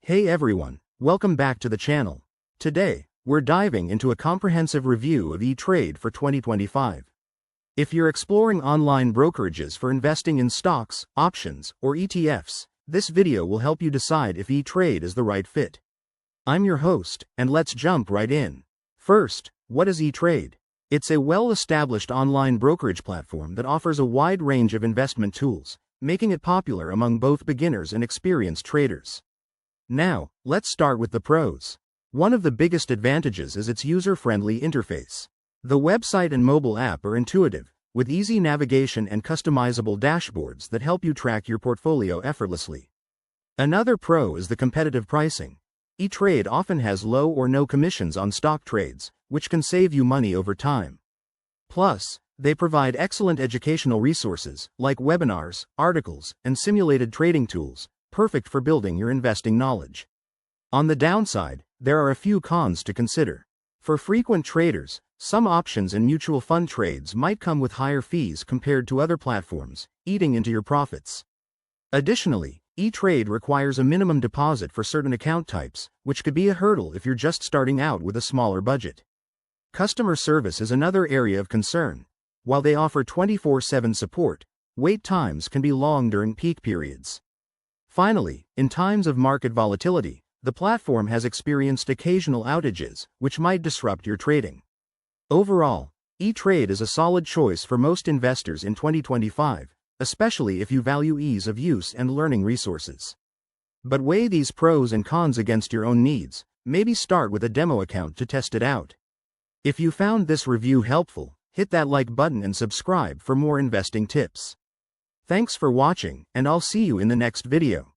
Hey everyone, welcome back to the channel. Today, we're diving into a comprehensive review of ETrade for 2025. If you're exploring online brokerages for investing in stocks, options, or ETFs, this video will help you decide if ETrade is the right fit. I'm your host, and let's jump right in. First, what is ETrade? It's a well-established online brokerage platform that offers a wide range of investment tools, making it popular among both beginners and experienced traders. Now, let's start with the pros. One of the biggest advantages is its user-friendly interface. The website and mobile app are intuitive, with easy navigation and customizable dashboards that help you track your portfolio effortlessly. Another pro is the competitive pricing. ETrade often has low or no commissions on stock trades, which can save you money over time. Plus, they provide excellent educational resources, like webinars, articles, and simulated trading tools, perfect for building your investing knowledge. On the downside, there are a few cons to consider. For frequent traders, some options and mutual fund trades might come with higher fees compared to other platforms, eating into your profits. Additionally, ETrade requires a minimum deposit for certain account types, which could be a hurdle if you're just starting out with a smaller budget. Customer service is another area of concern. While they offer 24/7 support, wait times can be long during peak periods. Finally, in times of market volatility, the platform has experienced occasional outages, which might disrupt your trading. Overall, ETrade is a solid choice for most investors in 2025, especially if you value ease of use and learning resources. But weigh these pros and cons against your own needs. Maybe start with a demo account to test it out. If you found this review helpful, hit that like button and subscribe for more investing tips. Thanks for watching, and I'll see you in the next video.